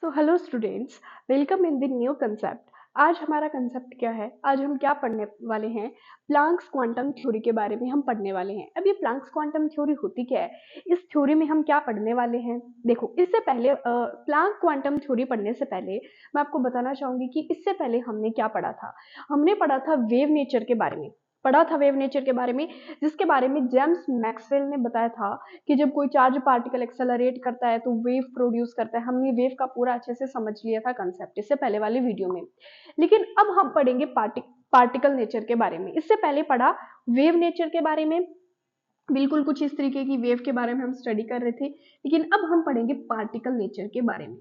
So hello students, welcome in the new concept. आज हमारा concept क्या है? आज हम क्या पढ़ने वाले हैं? प्लैंक्स क्वांटम थ्योरी के बारे में हम पढ़ने वाले हैं। अब ये प्लैंक्स क्वांटम थ्योरी होती क्या है? इस थ्योरी में हम क्या पढ़ने वाले हैं? देखो, इससे पहले प्लैंक क्वांटम थ्योरी पढ़ने से पहले मैं आपको बताना चाहूंगी कि इससे पहले हमने क्या पढ़ा था। हमने पढ़ा था वेव नेचर के बारे में। पढ़ा था वेव नेचर के बारे में, जिसके बारे में जेम्स मैक्सवेल ने बताया था कि जब कोई चार्ज पार्टिकल एक्सेलरेट करता है तो वेव प्रोड्यूस करता है। हमने वेव का पूरा अच्छे से समझ लिया था कंसेप्ट इससे पहले वाले वीडियो में। लेकिन अब हम पढ़ेंगे पार्टिकल नेचर के बारे में। इससे पहले पढ़ा वेव नेचर के बारे में, बिल्कुल कुछ इस तरीके की वेव के बारे में हम स्टडी कर रहे थे। लेकिन अब हम पढ़ेंगे पार्टिकल नेचर के बारे में।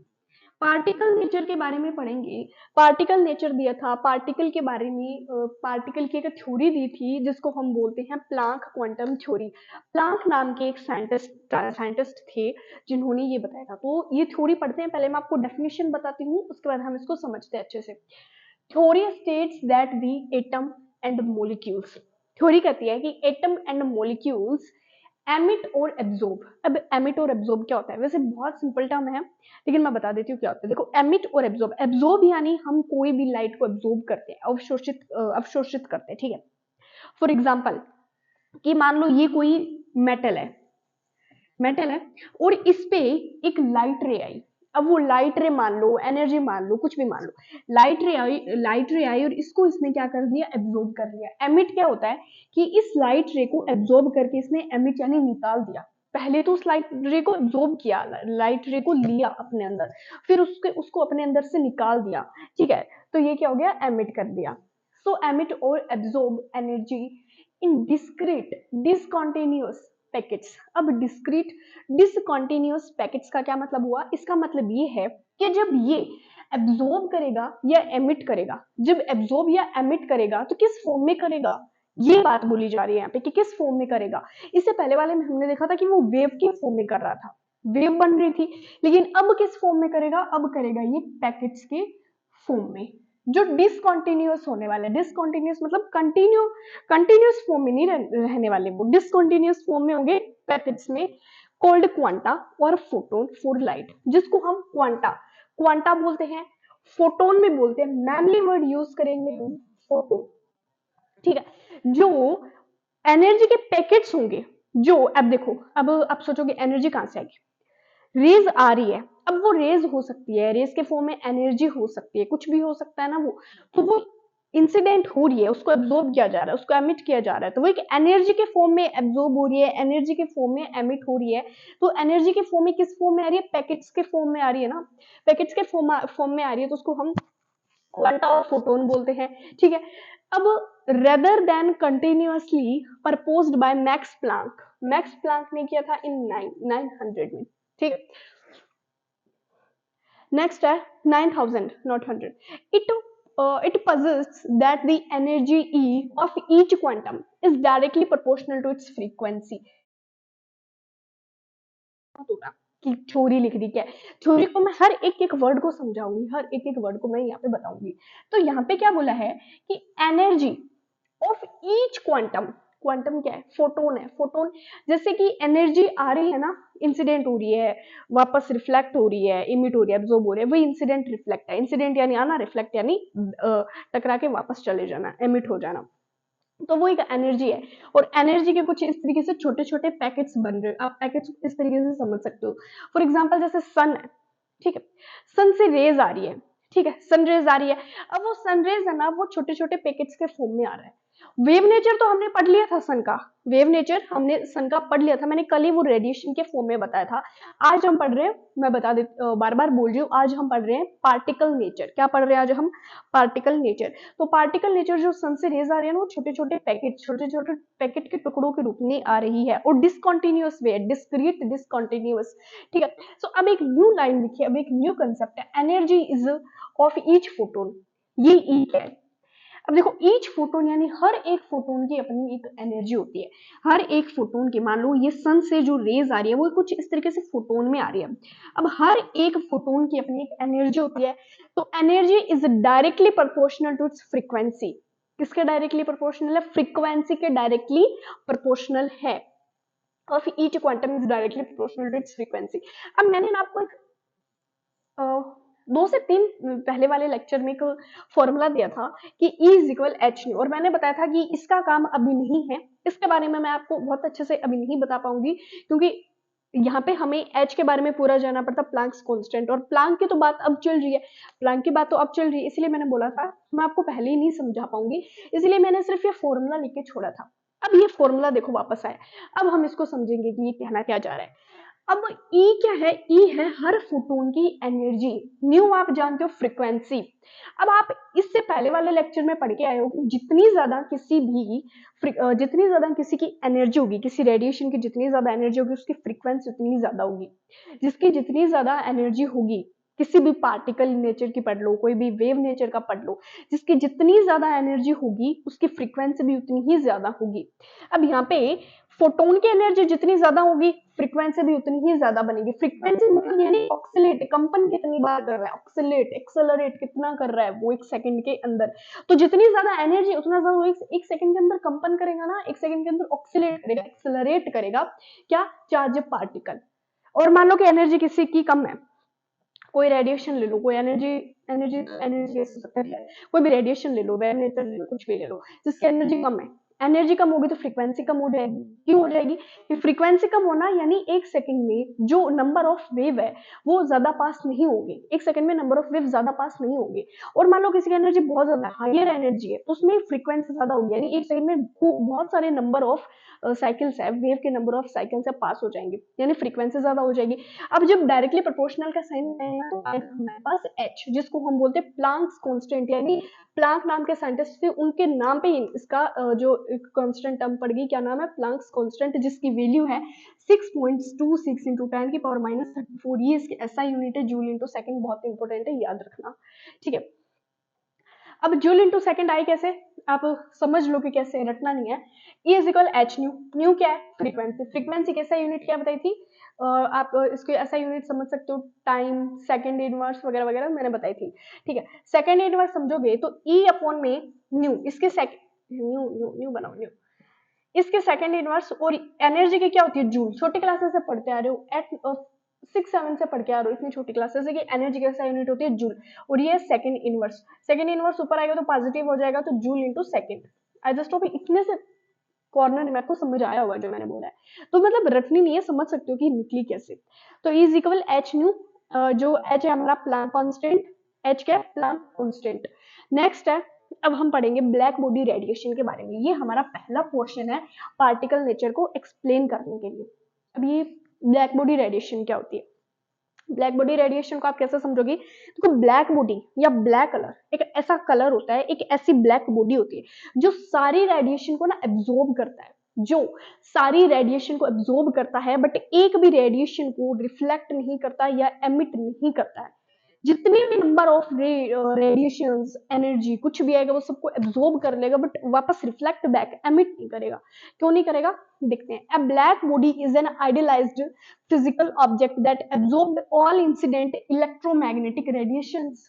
पार्टिकल नेचर के बारे में पढ़ेंगे। पार्टिकल नेचर दिया था, पार्टिकल के बारे में पार्टिकल की एक थ्योरी दी थी जिसको हम बोलते हैं प्लांक क्वांटम थ्योरी। प्लांक नाम के एक साइंटिस्ट थे जिन्होंने ये बताया था। तो ये थ्योरी पढ़ते हैं, पहले मैं आपको डेफिनेशन बताती हूँ, उसके बाद हम इसको समझते हैं अच्छे से। Theory states that the atom and molecules, theory कहती है कि एटम एंड मोलिक्यूल्स एमिट और एब्जॉर्ब। अब एमिट और एब्जॉर्ब क्या होता है? वैसे बहुत सिंपल टर्म है, लेकिन मैं बता देती हूँ क्या होता है। देखो, एमिट और एब्जॉर्ब, एब्जॉर्ब यानी हम कोई भी लाइट को एब्जॉर्ब करते हैं, अवशोषित करते हैं, ठीक है। फॉर एग्जाम्पल, कि मान लो ये कोई मेटल है और इस पे एक लाइट रे आई। अब वो लाइट रे मान लो, एनर्जी मान लो, कुछ भी मान लो, लाइट रे आई और इसको इसने क्या कर दिया? एब्जॉर्ब कर लिया। एमिट क्या होता है कि इस लाइट रे को एब्जॉर्ब करके इसने एमिट यानी निकाल दिया। पहले तो उस लाइट रे को एब्जॉर्ब किया, लाइट रे को लिया अपने अंदर, फिर उसको अपने अंदर से निकाल दिया, ठीक है। तो ये क्या हो गया? एमिट कर दिया। सो एमिट और absorb energy in discrete discontinuous packets. अब डिस्क्रीट डिसकंटिन्यूअस पैकेट्स का क्या मतलब हुआ? इसका मतलब ये है कि जब ये एब्जॉर्ब करेगा या एमिट करेगा, जब एब्जॉर्ब या एमिट करेगा तो किस फॉर्म में करेगा, ये बात बोली जा रही है यहाँ पे कि किस फॉर्म में करेगा। इससे पहले वाले में हमने देखा था कि वो वेव के फॉर्म में कर रहा था, वेव बन रही थी। लेकिन अब किस फॉर्म में करेगा? अब करेगा ये पैकेट्स के फॉर्म में, जो डिसकंटिन्यूअस होने वाला है। डिसकंटिन्यूअस मतलब कंटिन्यूअस फॉर्म में नहीं रहने वाले, वो डिसकंटिन्यूअस फॉर्म में होंगे पैकेट्स में। कोल्ड क्वांटा और फोटोन फॉर लाइट, जिसको हम क्वांटा क्वांटा बोलते हैं, फोटोन में बोलते हैं। मैनली वर्ड यूज करेंगे हम फोटोन, ठीक है। जो एनर्जी के पैकेट्स होंगे, जो अब देखो, अब आप सोचोगे एनर्जी कहां से आएगी? रेज आ रही है। अब वो रेज हो सकती है, रेज के फॉर्म में एनर्जी हो सकती है, कुछ भी हो सकता है ना वो। तो वो इंसिडेंट हो रही है, उसको एब्जॉर्ब किया जा रहा है, उसको एमिट किया जा रहा है, तो वो एक एनर्जी के फॉर्म में एब्जॉर्ब हो रही है, एनर्जी के फॉर्म में एमिट हो रही है। तो एनर्जी के फॉर्म में किस फॉर्म में आ रही है? पैकेट्स के फॉर्म में आ रही है ना, पैकेट्स के फॉर्म में आ रही है, तो उसको हम क्वांटा और फोटोन बोलते हैं, ठीक है। अब rather than continuously proposed by max Planck ने किया था इन 900 में, ठीक है। नेक्स्ट है 9000, not 100। It possesses that the energy E of each quantum is directly proportional to its frequency। कि थ्योरी लिख दी क्या है? थ्योरी को मैं हर एक एक वर्ड को समझाऊंगी, हर एक एक वर्ड को मैं यहाँ पे बताऊंगी। तो यहाँ पे क्या बोला है कि energy of each quantum, quantum क्या है? फोटोन है। फोटोन जैसे कि एनर्जी आ रही है ना, इंसिडेंट हो रही है, वापस रिफ्लेक्ट हो रही है, इमिट हो रही है, एब्जॉर्ब हो रही है, वही इंसिडेंट रिफ्लेक्ट है। इंसिडेंट यानी आना, रिफ्लेक्ट यानी टकरा के वापस चले जाना, एमिट हो जाना। तो वो एक एनर्जी है। और एनर्जी के कुछ इस तरीके से छोटे छोटे पैकेट्स बन रहे हैं, आप पैकेट्स इस तरीके से समझ सकते हो। फॉर एग्जाम्पल, जैसे सन है, ठीक है, सन से रेज आ रही है, ठीक है, सन रेज आ रही है। अब वो सन रेज है ना, वो छोटे छोटे पैकेट्स के फॉर्म में आ रहा है। वेव नेचर तो हमने पढ़ लिया था सन का, वेव नेचर हमने सन का पढ़ लिया था, मैंने कल ही वो रेडिएशन के फॉर्म में बताया था। आज हम पढ़ रहे हैं, मैं बता दे, बार बार बोल रही हूँ, आज हम पढ़ रहे हैं पार्टिकल नेचर। क्या पढ़ रहे हैं आज हम? Particle nature. तो पार्टिकल नेचर जो सन से रेज आ रही है ना, वो छोटे छोटे पैकेट के टुकड़ों के रूप में आ रही है, और डिसकंटिन्यूअस वे, डिस्क्रीट डिसकंटिन्यूअस, ठीक है। सो अब एक न्यू लाइन लिखिए, अब एक न्यू कंसेप्ट है, energy is of each photon. ये ई है। अब देखो, ईच फोटोन यानी हर एक फोटोन की अपनी एक एनर्जी होती है। हर एक फोटोन की, मान लो ये सन से जो रेज आ रही है वो कुछ इस तरीके से फोटोन में आ रही है। अब हर एक फोटोन की अपनी एक एनर्जी होती है। तो energy is directly proportional to its frequency. किसके डायरेक्टली प्रोपोर्शनल है? फ्रीक्वेंसी के डायरेक्टली प्रोपोर्शनल है। और each quantum is directly proportional to its frequency. अब मैंने ना आपको एक 2 से 3 पहले वाले लेक्चर में एक फॉर्मूला दिया था कि E is equal H new, और मैंने बताया था कि इसका काम अभी नहीं है, इसके बारे में मैं आपको बहुत अच्छे से अभी नहीं बता पाऊंगी, क्योंकि यहाँ पे हमें एच के बारे में पूरा जानना पड़ता प्लांक्स कांस्टेंट, और प्लांक की तो बात अब चल रही है, प्लांक की बात तो अब चल रही है, इसलिए मैंने बोला था मैं आपको पहले ही नहीं समझा पाऊंगी, इसलिए मैंने सिर्फ ये फॉर्मूला लिख के छोड़ा था। अब ये फॉर्मूला देखो वापस आया, अब हम इसको समझेंगे कि ये कहना क्या जा रहा है। अब E क्या है? E है हर फोटोन की एनर्जी, न्यू आप जानते हो फ्रीक्वेंसी। अब आप इससे पहले वाले लेक्चर में पढ़ के आए हो कि जितनी ज्यादा किसी की एनर्जी होगी, किसी रेडिएशन की जितनी ज्यादा एनर्जी होगी, उसकी फ्रीक्वेंसी उतनी ज्यादा होगी। जिसकी जितनी ज्यादा एनर्जी होगी, किसी भी पार्टिकल नेचर की पढ़ लो, कोई भी वेव नेचर का पढ़ लो, जिसकी जितनी ज्यादा एनर्जी होगी उसकी फ्रीक्वेंसी भी उतनी ही ज्यादा होगी। अब यहाँ पे फोटोन की एनर्जी जितनी ज्यादा होगी, फ्रीक्वेंसी भी उतनी ही ज्यादा बनेगी। फ्रीक्वेंसी मतलब यानी ऑक्सीलेट, कंपन कितनी बार कर रहा है, ऑक्सीलेट एक्सेलरेट कितना कर रहा है वो एक सेकंड के अंदर। तो जितनी ज्यादा एनर्जी उतना ज्यादा एक सेकंड के अंदर कंपन करेगा ना, एक सेकंड के अंदर ऑक्सीलेट करेगा, एक्सेलरेट करेगा क्या, चार्ज पार्टिकल। और मान लो कि एनर्जी किसी की कम है, कोई रेडिएशन ले लो, कोई एनर्जी एनर्जी एनर्जी कोई भी रेडिएशन ले लो, वेव नेचर ले लो, कुछ भी ले लो, जिसकी एनर्जी कम है, एनर्जी कम होगी तो फ्रीक्वेंसी कम हो जाएगी। क्यों हो जाएगी? कि फ्रीक्वेंसी कम होना यानी एक सेकंड में जो नंबर ऑफ वेव है वो ज्यादा पास नहीं होगी, एक सेकंड में नंबर ऑफ वेव ज्यादा पास नहीं होगी। और मान लो किसी की एनर्जी बहुत ज्यादा हायर एनर्जी है तो उसमें फ्रीक्वेंसी ज्यादा होगी, यानी एक सेकंड में बहुत सारे नंबर ऑफ साइकिल्स है, वेव के नंबर ऑफ साइकिल्स है पास हो जाएंगे, यानी फ्रीक्वेंसी ज्यादा हो जाएगी। अब जब डायरेक्टली प्रोपोर्शनल का साइन है तो हमारे पास h, जिसको हम बोलते हैं प्लांक्स कांस्टेंट, यानी प्लांक नाम के साइंटिस्ट थे, उनके नाम पे ही इसका जो कांस्टेंट टर्म पड़ गई, क्या नाम है, प्लांक्स कांस्टेंट, जिसकी वैल्यू है 6.26 इंटू 10 की पावर माइनस 34। ये इसकी ऐसा यूनिट है, जूल इंटू सेकंड, बहुत इंपॉर्टेंट है, याद रखना, ठीक है। अब जूल इंटू सेकंड आई कैसे, आप समझ लो कि कैसे, रटना नहीं है। E is equal H new, new क्या है, फ्रीक्वेंसी, फ्रीक्वेंसी कैसा यूनिट क्या बताई थी, आप इसको ऐसा यूनिट समझ सकते हो, टाइम, सेकंड इनवर्स वगैरह वगैरह मैंने बताई थी, ठीक है। सेकंड इनवर्स समझोगे तो E अपॉन में न्यू, इसके न्यू न्यू न्यू बनाओ, न्यू इसके सेकंड इनवर्स, और एनर्जी की क्या होती है, जूल, छोटी क्लासेस से पढ़ते आ रहे हो, एट 6-7 से पढ़ के आ रहे हो, इतनी छोटी क्लासेस है कि एनर्जी कैसा यूनिट होती है, जूल, और ये सेकंड इनवर्स, सेकंड इनवर्स ऊपर आएगा तो पॉजिटिव हो जाएगा, तो joule into second. I just hope इतने से कॉर्नर में आपको समझ आया होगा जो मैंने बोला है, तो मतलब रटनी नहीं है, समझ सकते हो कि निकली कैसे। तो E is equal H new, जो H है हमारा प्लांक कांस्टेंट, H क्या है, प्लांक कांस्टेंट। नेक्स्ट है, अब हम पढ़ेंगे ब्लैक बॉडी रेडिएशन के बारे में, ये हमारा पहला पोर्शन है पार्टिकल नेचर को एक्सप्लेन करने के लिए। अब ये ब्लैक बॉडी रेडिएशन क्या होती है, ब्लैक बॉडी रेडिएशन को आप कैसे समझोगे, तो ब्लैक बॉडी या ब्लैक कलर एक ऐसा कलर होता है, एक ऐसी ब्लैक बॉडी होती है जो सारी रेडिएशन को ना एब्जॉर्ब करता है, जो सारी रेडिएशन को एब्जॉर्ब करता है, बट एक भी रेडिएशन को रिफ्लेक्ट नहीं करता या एमिट नहीं करता है। जितने भी नंबर ऑफ रेडिएशंस, एनर्जी कुछ भी आएगा वो सबको एब्जॉर्ब कर लेगा, बट वापस रिफ्लेक्ट बैक, एमिट नहीं करेगा। क्यों नहीं करेगा, देखते हैं। A black body is an idealized physical object that absorbed all incident electromagnetic radiations,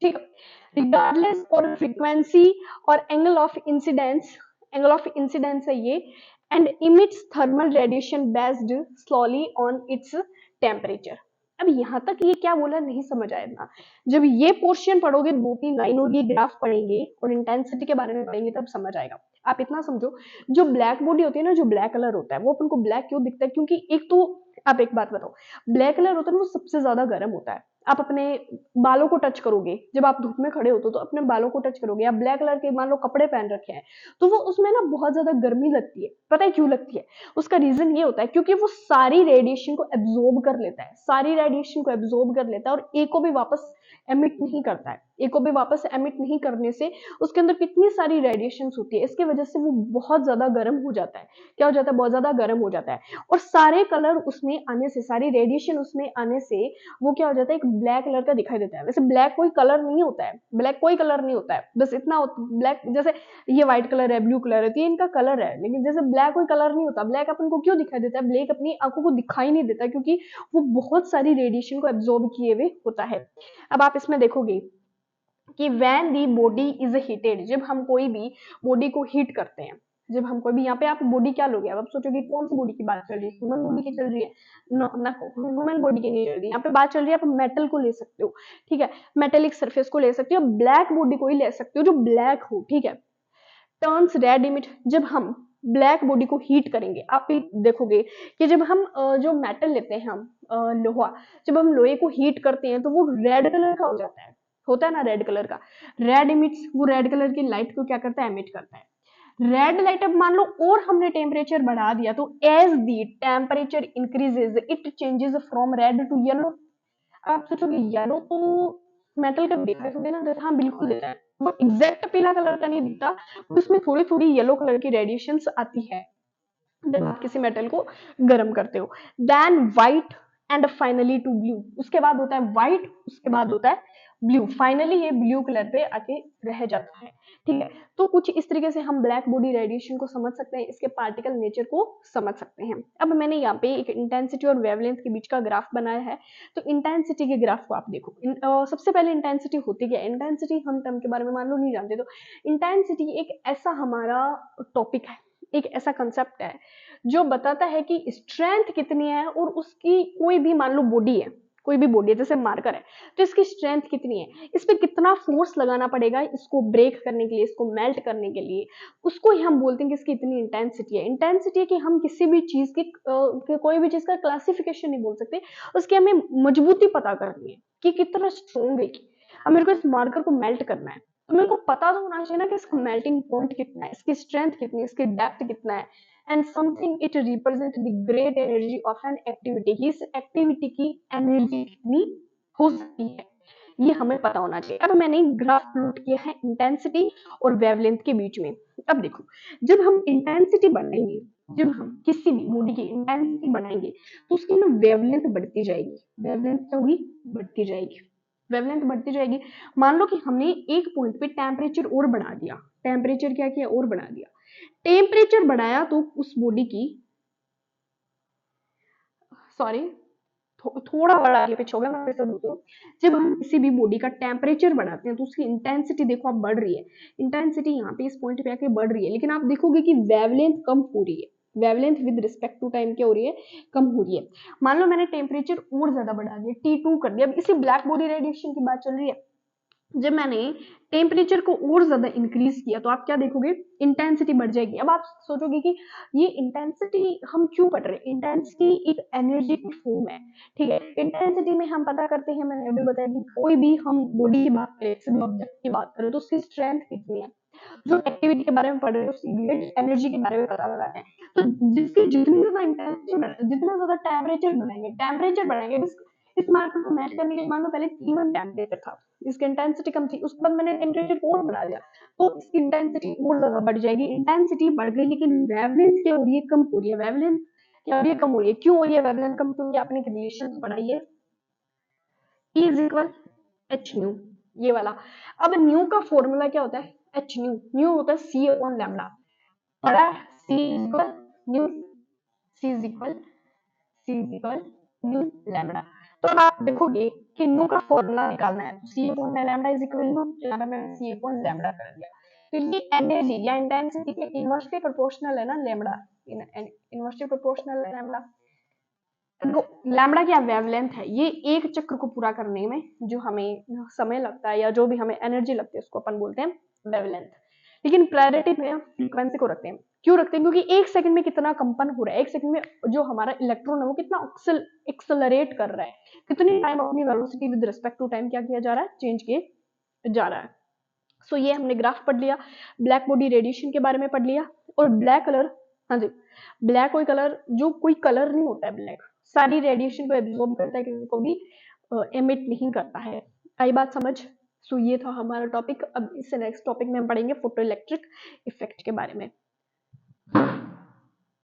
ठीक है, regardless और frequency और angle of incidence है ये, and emits thermal radiation based slowly on its temperature। अब यहाँ तक ये क्या बोला नहीं समझ आया ना, जब ये पोर्शन पढ़ोगे, 2-3 लाइन और ये ग्राफ पढ़ेंगे और इंटेंसिटी के बारे में पढ़ेंगे तब समझ आएगा। आप इतना समझो, जो ब्लैक बॉडी होती है ना, जो ब्लैक कलर होता है वो अपन को ब्लैक क्यों दिखता है, क्योंकि एक तो आप एक बात बताओ, ब्लैक कलर होता है ना वो सबसे ज्यादा गर्म होता है। आप अपने बालों को टच करोगे, जब आप धूप में खड़े होते हो तो अपने बालों को टच करोगे, आप ब्लैक कलर के मान लो कपड़े पहन रखे हैं, तो वो उसमें ना बहुत ज्यादा गर्मी लगती है। पता है क्यों लगती है? उसका रीजन ये होता है क्योंकि वो सारी रेडिएशन को एब्जॉर्ब कर लेता है, सारी रेडिएशन को एब्जॉर्ब कर लेता है और एक को भी वापस एमिट नहीं करता है। एक को भी वापस एमिट नहीं करने से उसके अंदर कितनी सारी रेडिएशन होती है, इसकी वजह से वो बहुत ज्यादा गर्म हो जाता है। क्या हो जाता है? बहुत ज्यादा गर्म हो जाता है। और सारे कलर उसमें आने से, सारी रेडिएशन उसमें आने से वो क्या हो जाता है, एक ब्लैक कलर का दिखाई देता है। वैसे ब्लैक कोई कलर नहीं होता है, ब्लैक कोई कलर नहीं होता है, बस इतना ब्लैक, जैसे ये व्हाइट कलर है, ब्लू कलर है, तो ये इनका कलर है, लेकिन जैसे ब्लैक कोई कलर नहीं होता। ब्लैक अपन को क्यों दिखाई देता है? ब्लैक अपनी आंखों को दिखाई नहीं देता क्योंकि वो बहुत सारी रेडिएशन को एब्जॉर्ब किए हुए होता है। अब आप इसमें देखोगे कि when the body is heated, जब हम कोई भी बॉडी को हीट करते हैं, जब हम कोई भी, यहाँ पे आप बॉडी क्या लोगे, अब आप सोचोगे कौन सी बॉडी की बात चल रही है, ह्यूमन बॉडी की चल रही है, ना ह्यूमन बॉडी की नहीं चल रही है, यहाँ पे बात चल रही है, आप मेटल को ले सकते हो, ठीक है, मेटेलिक सरफेस को ले सकते हो, ब्लैक बॉडी को ही ले सकते हो जो ब्लैक हो, ठीक है। टर्न्स रेड इमिट, जब हम ब्लैक बॉडी को हीट करेंगे, आप भी देखोगे कि जब हम जो मेटल लेते हैं हम लोहा, जब हम लोहे को हीट करते हैं तो वो रेड कलर का हो जाता है, होता है ना रेड कलर का, रेड इमिट्स, वो रेड कलर की लाइट को क्या करता है, एमिट करता है। रेड लाइट, अब मान लो और हमने टेम्परेचर बढ़ा दिया तो as the temperature increases it changes from red to yellow. आप सोचोगे येलो तो मेटल का दिख रहा है ना, हाँ बिल्कुल देता है, वो एग्जैक्ट पीला कलर का नहीं दिखता, उसमें थोड़ी थोड़ी येलो कलर की रेडिएशंस आती है जब आप किसी मेटल को गर्म करते हो। Then white and finally to blue, उसके बाद होता है व्हाइट, उसके बाद होता है ब्लू, फाइनली ये ब्लू कलर पे आके रह जाता है, ठीक है। तो कुछ इस तरीके से हम ब्लैक बॉडी रेडिएशन को समझ सकते हैं, इसके पार्टिकल नेचर को समझ सकते हैं। अब मैंने यहाँ पे एक इंटेंसिटी और वेवलेंथ के बीच का ग्राफ बनाया है, तो इंटेंसिटी के ग्राफ को आप देखो। सबसे पहले इंटेंसिटी होती क्या है, इंटेंसिटी हम टर्म के बारे में मान लो नहीं जानते, तो इंटेंसिटी एक ऐसा हमारा टॉपिक है, एक ऐसा कंसेप्ट है जो बताता है कि स्ट्रेंथ कितनी है, और उसकी कोई भी मान लो बॉडी है, कोई भी बॉडी है जैसे मार्कर है, तो इसकी स्ट्रेंथ कितनी है, इस पे कितना फोर्स लगाना पड़ेगा इसको ब्रेक करने के लिए, इसको मेल्ट करने के लिए, उसको ही हम बोलते हैं कि इसकी इतनी इंटेंसिटी है। इंटेंसिटी है कि हम किसी भी चीज की कोई भी चीज का क्लासिफिकेशन नहीं बोल सकते, उसकी हमें मजबूती पता करनी है कि कितना स्ट्रॉन्ग है। अब मेरे को इस मार्कर को मेल्ट करना है, तो मेरे को पता तो होना चाहिए ना कि इसका मेल्टिंग पॉइंट कितना है, इसकी स्ट्रेंथ कितनी है, इसकी डेप्थ कितना है, and something it represent the great energy of an activity, इस एक्टिविटी की एनर्जी कितनी हो सकती है, ये हमें पता होना चाहिए। अब मैंने ग्राफ प्लॉट किया है इंटेंसिटी और वेवलेंथ के बीच में। अब देखो, जब हम इंटेंसिटी बढ़ाएंगे, जब हम किसी भी बॉडी की इंटेंसिटी बढ़ाएंगे तो उसकी ना वेवलेंथ बढ़ती जाएगी, वेवलेंथ क्या होगी, बढ़ती जाएगी, वेवलेंथ बढ़ती जाएगी। मान लो कि हमने एक पॉइंट पे टेम्परेचर और बढ़ा दिया, टेम्परेचर क्या किया, और बढ़ा दिया, टेम्परेचर बढ़ाया तो उस बॉडी की, सॉरी थोड़ा बड़ा आगे पीछे हो गया, मैं फिर से बोलती हूँ। जब हम किसी भी बॉडी का टेम्परेचर बढ़ाते हैं तो उसकी इंटेंसिटी देखो आप बढ़ रही है, इंटेंसिटी यहाँ पे इस पॉइंट पे आके बढ़ रही है, लेकिन आप देखोगे कि वेवलेंथ कम हो रही है, wavelength with respect to time क्या हो रही है, कम हो रही है। मान लो मैंने टेम्परेचर और ज्यादा बढ़ा दिया, T2 कर दिया, अब इसी ब्लैक बॉडी रेडिएशन की बात चल रही है, जब मैंने टेम्परेचर को और ज्यादा इंक्रीज किया तो आप क्या देखोगे, इंटेंसिटी बढ़ जाएगी। अब आप सोचोगे कि ये इंटेंसिटी हम क्यों पढ़ रहे हैं, इंटेंसिटी एक एनर्जी की फॉर्म है, ठीक है। इंटेंसिटी में हम पता करते हैं, मैंने अभी बताया कि कोई भी हम बॉडी की बात करें, किसी भी ऑब्जेक्ट की बात करें तो उसकी स्ट्रेंथ कितनी है, जो एक्टिविटी के बारे में पढ़ रहे हैं उसकी ग्रेट एनर्जी के बारे में पता लगाते हैं। तो जिसकी जितनी ज्यादा इंटेंसिटी, जितना ज्यादा टेम्परेचर बढ़ाएंगे इस मार्कर को मैच करने के लिए, मान लो पहले T1 टेम्परेचर था, इसकी इंटेंसिटी कम थी, उसके बाद मैंने टेम्परेचर और बढ़ा दिया तो इसकी इंटेंसिटी और ज्यादा बढ़ जाएगी। इंटेंसिटी बढ़ गई लेकिन वेवलेंथ क्या हो रही है, कम हो रही है, वेवलेंथ क्या हो रही है, कम हो रही है। क्यों हो रही है वेवलेंथ कम, क्योंकि आपने एक रिलेशन पढ़ा है E is equal H new, ये वाला। अब न्यू का फॉर्मूला क्या होता है, एच न्यू, न्यू होता है सी अपॉन लैम्डा, पढ़ा है, C is equal nu, C is equal nu lambda. तो अब आप देखोगे कि न्यू का फॉर्मूला निकालना है, C upon lambda is equal nu, यहाँ पे मैंने सी अपॉन लैम्डा कर दिया। तो ये एनर्जी या इंटेंसिटी के इनवर्सली प्रोपोर्शनल है ना लैम्डा, इनवर्सली प्रोपोर्शनल है लैम्डा। तो लैम्डा क्या वेवलेंथ है, ये एक चक्र को पूरा करने में जो हमें समय लगता है या जो भी हमें एनर्जी लगती है उसको अपन बोलते हैं वेवलेंथ। लेकिन प्रायोरिटी में हम फ्रीक्वेंसी को रखते हैं, क्यों रखते हैं, क्योंकि एक सेकंड में कितना कंपन हो रहा है, एक सेकंड में जो हमारा इलेक्ट्रॉन है वो कितना एक्सेलरेट कर रहा है, कितनी टाइम अपनी velocity with respect to time क्या किया जा रहा है, चेंज किया जा रहा है। सो ये हमने ग्राफ पढ़ लिया, ब्लैक बॉडी रेडिएशन के बारे में पढ़ लिया। और ब्लैक कलर, हाँ जी, ब्लैक कोई कलर, जो कोई कलर नहीं होता है ब्लैक, सारी रेडिएशन को एब्जॉर्ब करता है, किसी को भी एमिट नहीं करता है। आई बात समझ। सो ये था हमारा टॉपिक। अब इससे नेक्स्ट टॉपिक में हम पढ़ेंगे फोटो इलेक्ट्रिक इफेक्ट के बारे में।